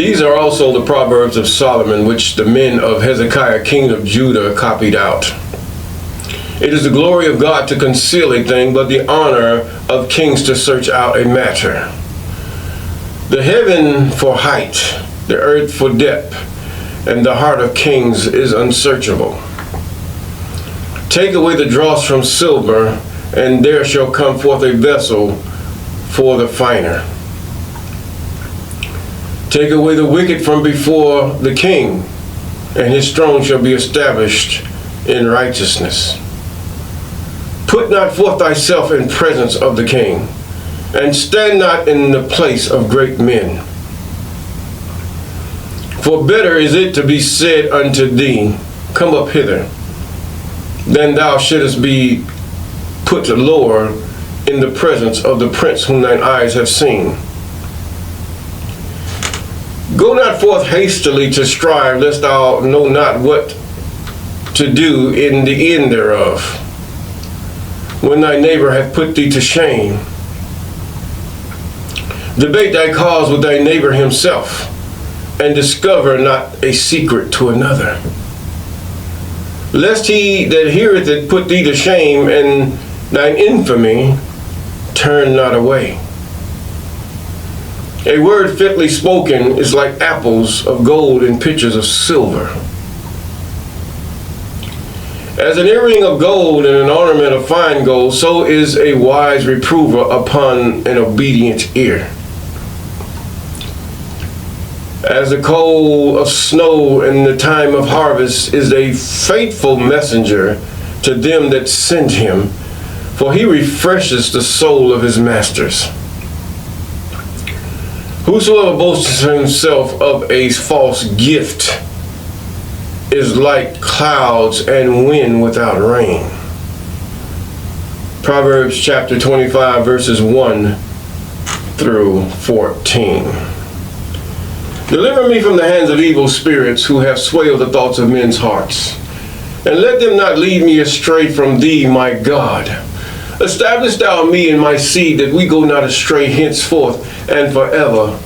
These are also the Proverbs of Solomon, which the men of Hezekiah, king of Judah, copied out. It is the glory of God to conceal a thing, but the honor of kings to search out a matter. The heaven for height, the earth for depth, and the heart of kings is unsearchable. Take away the dross from silver, and there shall come forth a vessel for the finer. Take away the wicked from before the king, and his throne shall be established in righteousness. Put not forth thyself in presence of the king, and stand not in the place of great men. For better is it to be said unto thee, Come up hither, than thou shouldest be put lower in the presence of the prince whom thine eyes have seen. Go not forth hastily to strive, lest thou know not what to do in the end thereof, when thy neighbor hath put thee to shame. Debate thy cause with thy neighbor himself, and discover not a secret to another. Lest he that heareth it put thee to shame, and thine infamy turn not away. A word fitly spoken is like apples of gold in pitchers of silver. As an earring of gold and an ornament of fine gold, so is a wise reprover upon an obedient ear. As the coal of snow in the time of harvest is a faithful messenger to them that send him, for he refreshes the soul of his masters. Whosoever boasts himself of a false gift is like clouds and wind without rain. Proverbs chapter 25, verses 1 through 14. Deliver me from the hands of evil spirits who have swayed the thoughts of men's hearts, and let them not lead me astray from thee, my God. Establish thou me and my seed, that we go not astray henceforth and forever.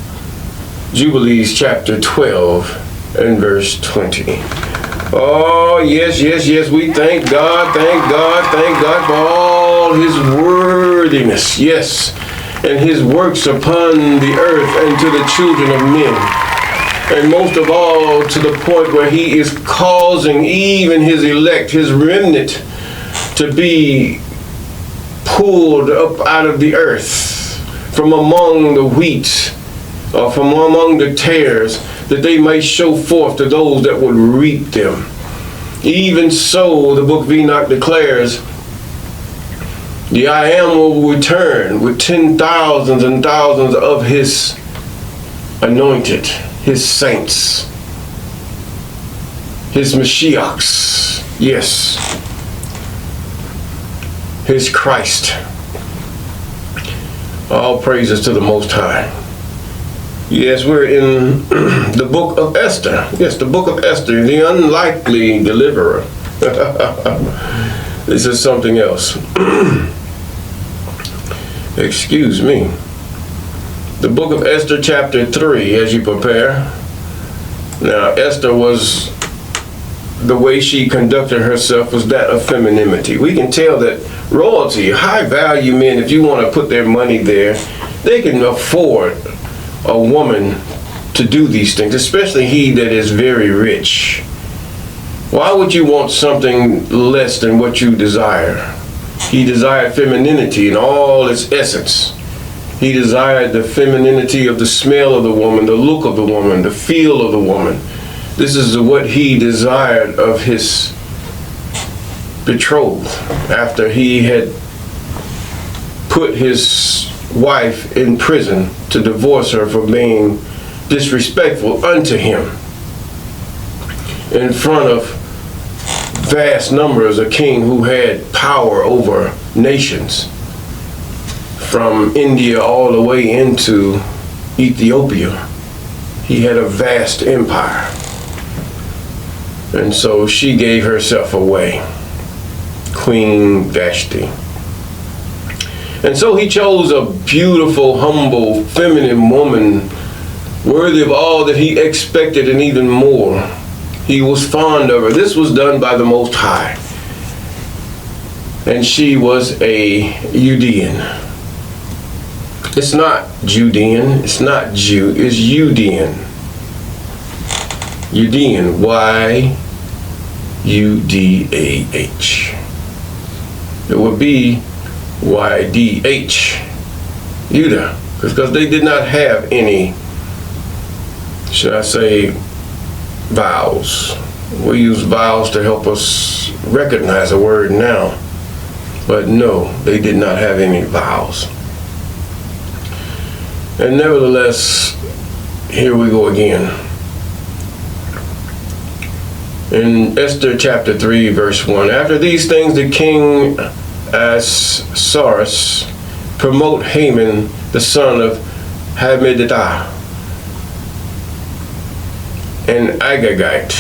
Jubilees chapter 12 and verse 20. Oh, yes, yes, yes, we thank God for all his worthiness, yes, and his works upon the earth and to the children of men. And most of all, to the point where he is causing even his elect, his remnant, to be pulled up out of the earth from among the wheat, or from among the tares, that they might show forth to those that would reap them. Even so, the book of Enoch declares, the I Am will return with 10,000s and thousands of his anointed, his saints, his Mashiachs, yes, his Christ. All praises to the Most High. Yes, we're in the book of Esther. Yes, the book of Esther, the unlikely deliverer. This is something else. Excuse me. The book of Esther chapter 3, as you prepare. Now, Esther was, the way she conducted herself was that of femininity. We can tell that royalty, high value men, if you want to put their money there, they can afford a woman to do these things, especially he that is very rich. Why would you want something less than what you desire? He desired femininity in all its essence. He desired the femininity of the smell of the woman, the look of the woman, the feel of the woman. This is what he desired of his betrothed after he had put his wife in prison to divorce her for being disrespectful unto him in front of vast numbers, a king who had power over nations from India all the way into Ethiopia. He had a vast empire, and so she gave herself away, Queen Vashti. And so he chose a beautiful, humble, feminine woman worthy of all that he expected and even more. He was fond of her. This was done by the Most High. And she was a Yudah In. It's not Judean, it's not Jew, it's Yudah In. Yudah In, Y-U-D-A-H. It would be Y-D-H, Yudah, because they did not have any, should I say, vowels. We use vowels to help us recognize a word now, but no, they did not have any vowels. And nevertheless, here we go again. In Esther chapter 3, verse 1, after these things the king Ahasuerus promote Haman, the son of Hammedatha, an Agagite,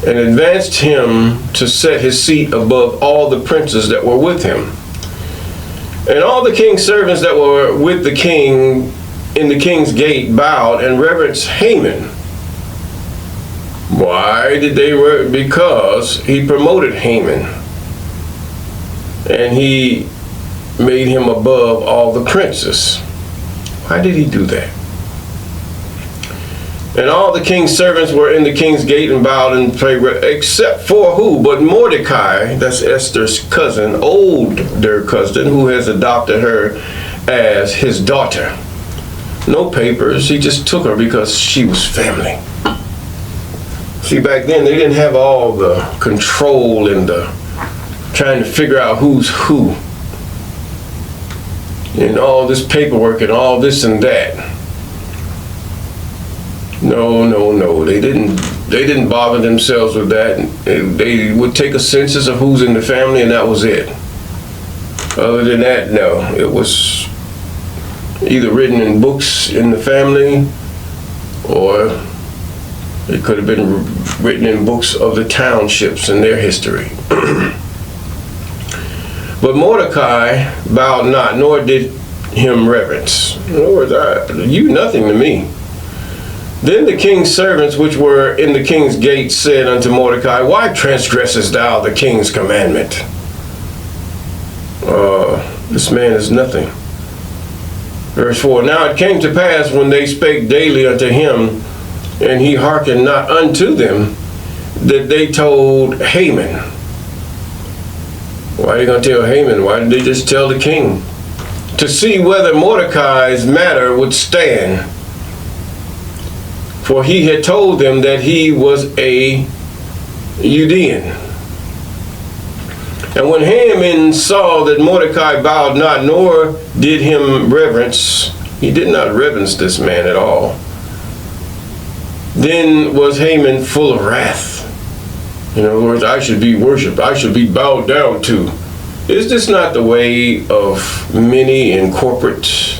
and advanced him to set his seat above all the princes that were with him. And all the king's servants that were with the king in the king's gate bowed and reverenced Haman. Why did they? Because he promoted Haman, and he made him above all the princes. Why did he do that? And all the king's servants were in the king's gate and bowed and prayed, except for who? But Mordecai, that's Esther's cousin, older cousin, who has adopted her as his daughter. No papers, he just took her because she was family. See, back then they didn't have all the control and the trying to figure out who's who. And all this paperwork and all this and that. No. They didn't bother themselves with that. They would take a census of who's in the family and that was it. Other than that, no. It was either written in books in the family, or it could have been written in books of the townships and their history. But Mordecai bowed not, nor did him reverence. In other words, you nothing to me. Then the king's servants which were in the king's gate said unto Mordecai, why transgressest thou the king's commandment? This man is nothing. Verse 4, now it came to pass when they spake daily unto him, and he hearkened not unto them, that they told Haman. Why are they going to tell Haman? Why did they just tell the king? To see whether Mordecai's matter would stand. For he had told them that he was a Yudah In. And when Haman saw that Mordecai bowed not, nor did him reverence, he did not reverence this man at all, then was Haman full of wrath. In other words, I should be worshipped, I should be bowed down to. Is this not the way of many in corporate?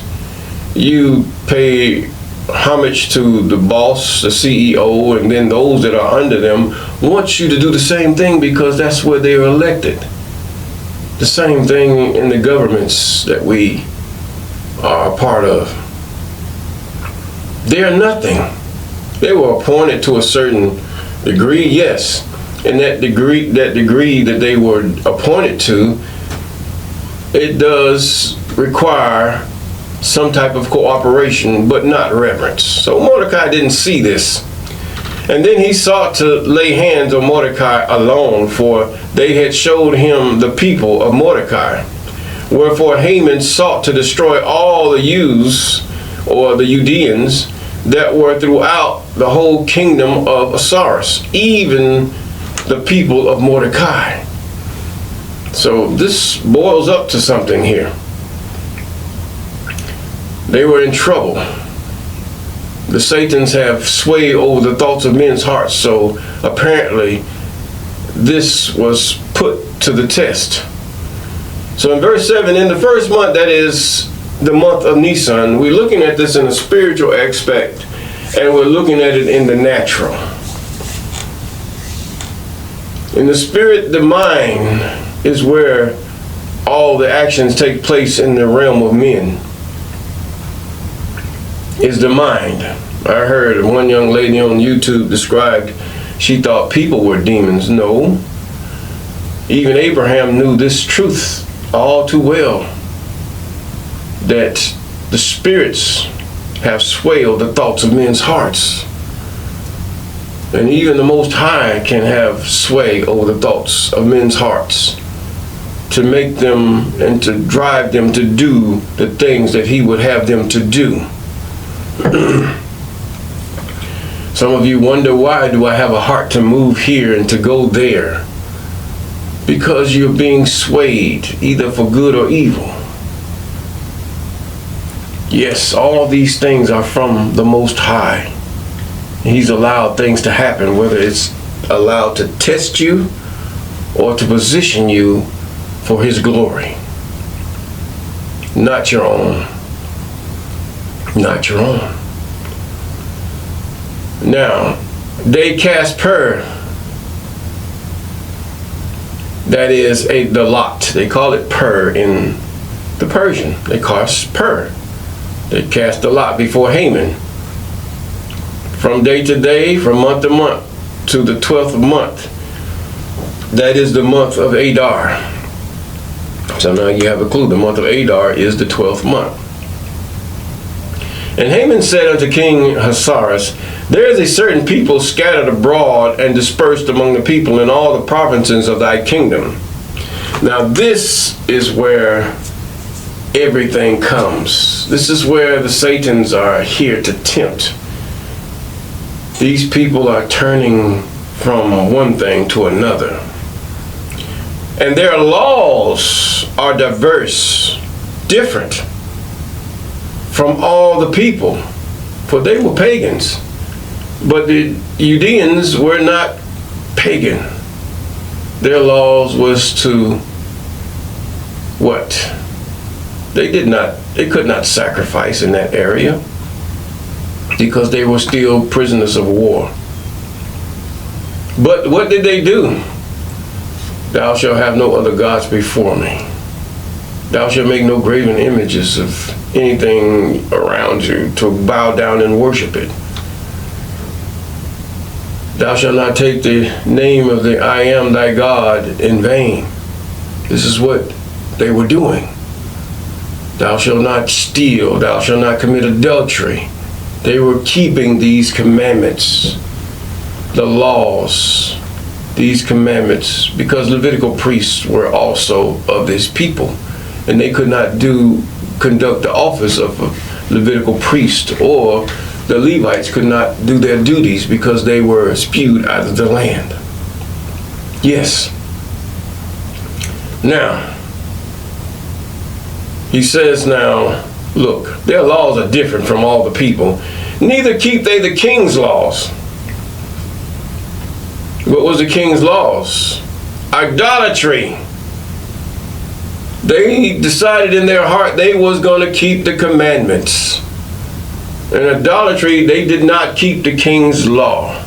You pay homage to the boss, the CEO, and then those that are under them want you to do the same thing because that's where they are elected. The same thing in the governments that we are a part of. They are nothing. They were appointed to a certain degree, yes, and that degree that they were appointed to, it does require some type of cooperation, but not reverence. So Mordecai didn't see this. And then he sought to lay hands on Mordecai alone, for they had showed him the people of Mordecai. Wherefore Haman sought to destroy all the Jews, or the Judeans, that were throughout the whole kingdom of Ahasuerus, even the people of Mordecai. So this boils up to something here. They were in trouble. The Satans have sway over the thoughts of men's hearts, so apparently this was put to the test. So in verse 7, in the first month, that is the month of Nisan, we're looking at this in a spiritual aspect, and we're looking at it in the natural. In the spirit, the mind is where all the actions take place in the realm of men. is the mind. I heard one young lady on YouTube described, she thought people were demons. No. Even Abraham knew this truth all too well, that the spirits have swayed the thoughts of men's hearts. And even the Most High can have sway over the thoughts of men's hearts to make them and to drive them to do the things that he would have them to do. Some of you wonder, why do I have a heart to move here and to go there? Because you're being swayed, either for good or evil. Yes, all these things are from the Most High. He's allowed things to happen, whether it's allowed to test you or to position you for his glory. Not your own. Not your own. Now, they cast Pur. That is the lot. They call it Pur in the Persian. They cast Pur. They cast the lot before Haman. From day to day, from month to month, to the 12th month. That is the month of Adar. So now you have a clue. The month of Adar is the 12th month. And Haman said unto King Ahasuerus, there is a certain people scattered abroad and dispersed among the people in all the provinces of thy kingdom. Now this is where everything comes. This is where the Satans are here to tempt. These people are turning from one thing to another. And their laws are diverse, different from all the people, for they were pagans. But the Judeans were not pagan. Their laws was to what? They could not sacrifice in that area because they were still prisoners of war. But what did they do? Thou shalt have no other gods before me. Thou shalt make no graven images of anything around you to bow down and worship it. Thou shalt not take the name of the I am thy God in vain. This is what they were doing. Thou shalt not steal. Thou shalt not commit adultery. They were keeping these commandments, the laws, these commandments, because Levitical priests were also of this people, and they could not conduct the office of a Levitical priest, or the Levites could not do their duties because they were spewed out of the land. Yes. Now, he says now, look, their laws are different from all the people. Neither keep they the king's laws. What was the king's laws? Idolatry. They decided in their heart they was going to keep the commandments. In idolatry, they did not keep the king's law.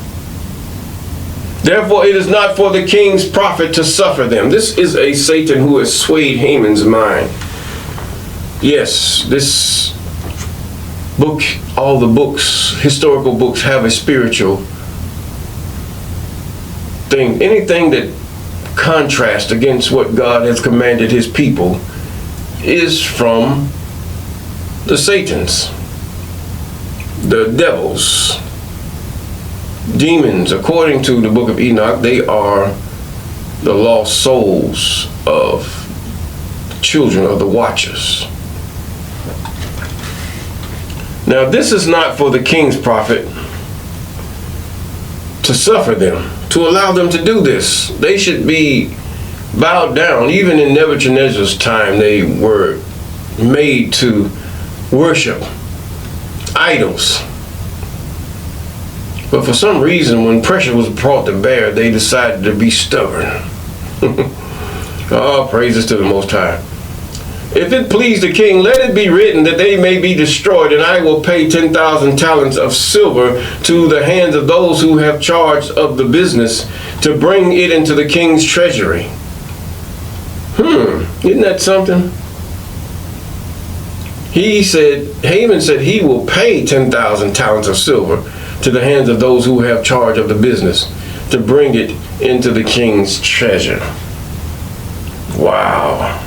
Therefore, it is not for the king's profit to suffer them. This is a Satan who has swayed Haman's mind. Yes, this book, all the books, historical books, have a spiritual thing. Anything that contrasts against what God has commanded his people is from the Satans, the devils, demons. According to the book of Enoch, they are the lost souls of the children of the watchers. Now, this is not for the king's profit to suffer them, to allow them to do this. They should be bowed down. Even in Nebuchadnezzar's time, they were made to worship idols. But for some reason, when pressure was brought to bear, they decided to be stubborn. Oh, praises to the Most High. If it please the king, let it be written that they may be destroyed, and I will pay 10,000 talents of silver to the hands of those who have charge of the business to bring it into the king's treasury. Isn't that something? Haman said he will pay 10,000 talents of silver to the hands of those who have charge of the business to bring it into the king's treasure. Wow.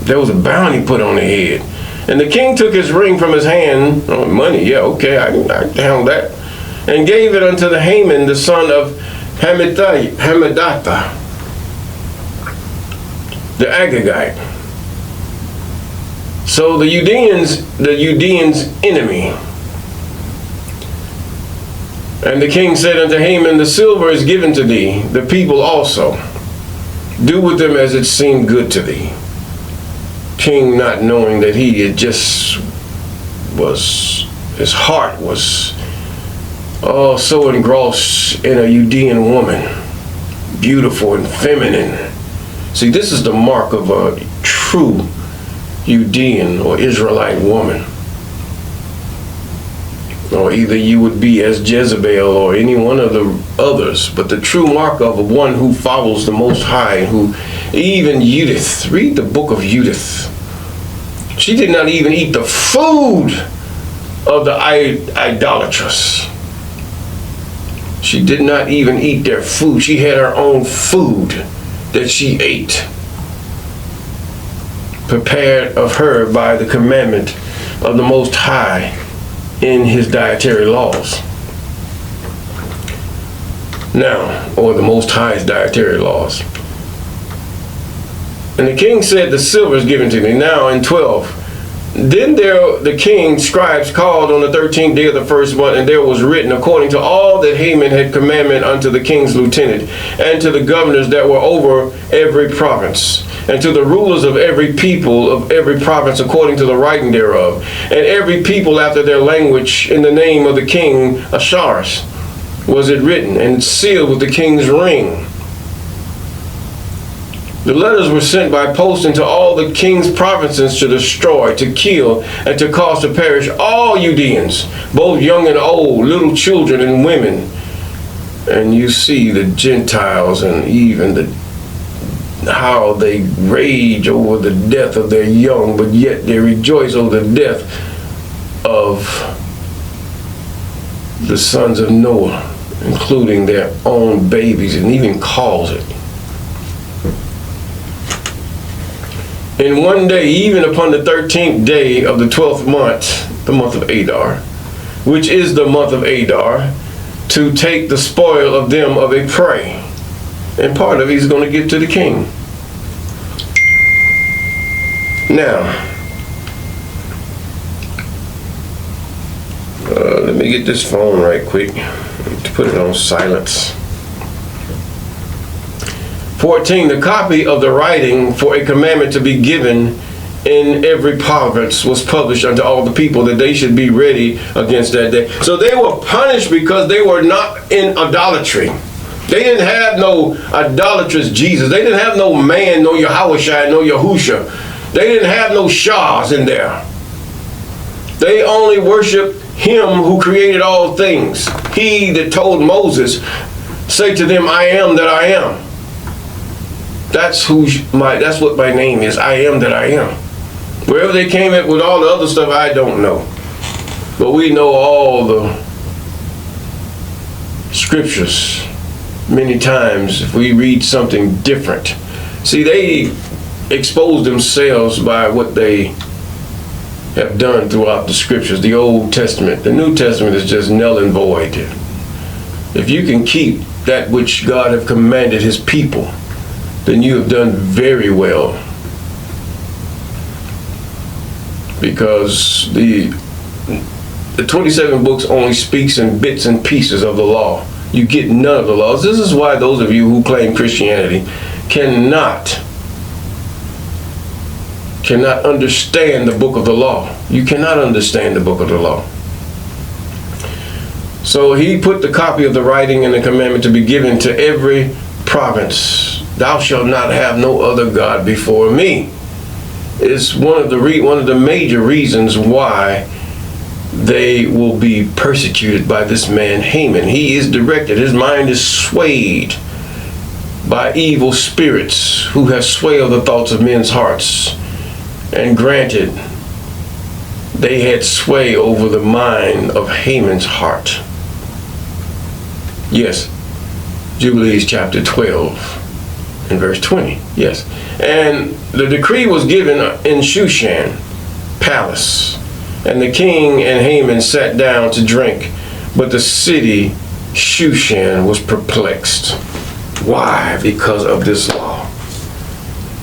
There was a bounty put on the head. And the king took his ring from his hand, oh, money, yeah, okay, I can handle that, and gave it unto the Haman, the son of Hammedatha, the Agagite. So the Judeans' enemy. And the king said unto Haman, the silver is given to thee, the people also. Do with them as it seemed good to thee. King, not knowing that he had just his heart was so engrossed in a Judean woman, beautiful and feminine. See, this is the mark of a true Judean or Israelite woman. Or either you would be as Jezebel or any one of the others, but the true mark of one who follows the Most High, who even Yudah, read the book of Yudah. She did not even eat the food of the idolatrous. She did not even eat their food. She had her own food that she ate, prepared of her by the commandment of the Most High in his dietary laws. Now, or the Most High's dietary laws. And the king said, the silver is given to me. Now in 12. Then the king's scribes called on the 13th day of the first month, and there was written according to all that Haman had commanded unto the king's lieutenant, and to the governors that were over every province, and to the rulers of every people of every province according to the writing thereof, and every people after their language, in the name of the king Ahasuerus was it written, and sealed with the king's ring. The letters were sent by post into all the king's provinces to destroy, to kill, and to cause to perish all Judeans, both young and old, little children and women. And you see the Gentiles and even how they rage over the death of their young, but yet they rejoice over the death of the sons of Noah, including their own babies, and even calls it. In one day, even upon the 13th day of the 12th month, the month of Adar, which is the month of Adar, to take the spoil of them of a prey. And part of it he's going to give to the king. Now, let me get this phone right quick to put it on silence. 14, the copy of the writing for a commandment to be given in every province was published unto all the people, that they should be ready against that day. So they were punished because they were not in idolatry. They didn't have no idolatrous Jesus. They didn't have no man, no Yahushua, no Yahusha. They didn't have no Shahs in there. They only worshiped him who created all things. He that told Moses, say to them, I am that I am. That's what my name is. I am that I am. Wherever they came up with all the other stuff, I don't know. But we know all the scriptures many times if we read something different. See, they expose themselves by what they have done throughout the scriptures. The Old Testament. The New Testament is just null and void. If you can keep that which God have commanded his people, then you have done very well. Because the 27 books only speaks in bits and pieces of the law. You get none of the laws. This is why those of you who claim Christianity cannot understand the book of the law. You cannot understand the book of the law. So he put the copy of the writing and the commandment to be given to every province. Thou shalt not have no other God before me. It's one of the major reasons why they will be persecuted by this man Haman. He is directed, his mind is swayed by evil spirits who have swayed the thoughts of men's hearts and granted they had sway over the mind of Haman's heart. Yes, Jubilees chapter 12 and verse 20. Yes. And the decree was given in Shushan palace, and the king and Haman sat down to drink, but the city Shushan was perplexed. Why? Because of this law.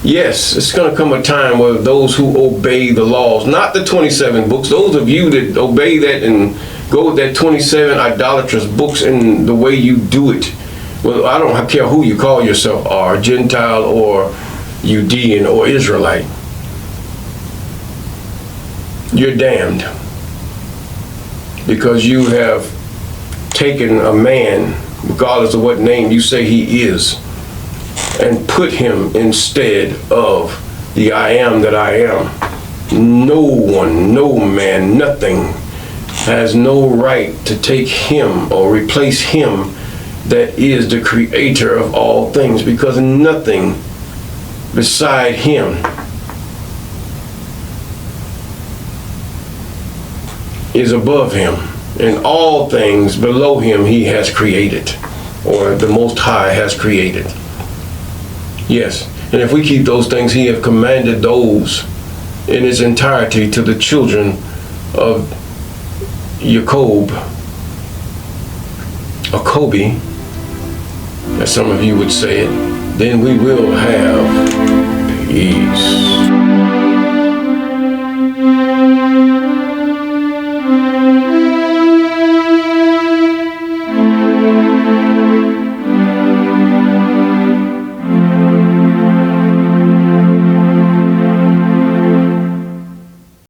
Yes, it's going to come a time where those who obey the laws, not the 27 books, those of you that obey that and go with that 27 idolatrous books and the way you do it. Well, I don't care who you call yourself are, Gentile or Yudah In or Israelite. You're damned. Because you have taken a man, regardless of what name you say he is, and put him instead of the I am that I am. No one, no man, nothing has no right to take him or replace him that is the creator of all things, because nothing beside him is above him, and all things below him he has created, or the Most High has created. Yes, and if we keep those things, he have commanded those in its entirety to the children of Jacob, or Kobe, as some of you would say it, then we will have peace.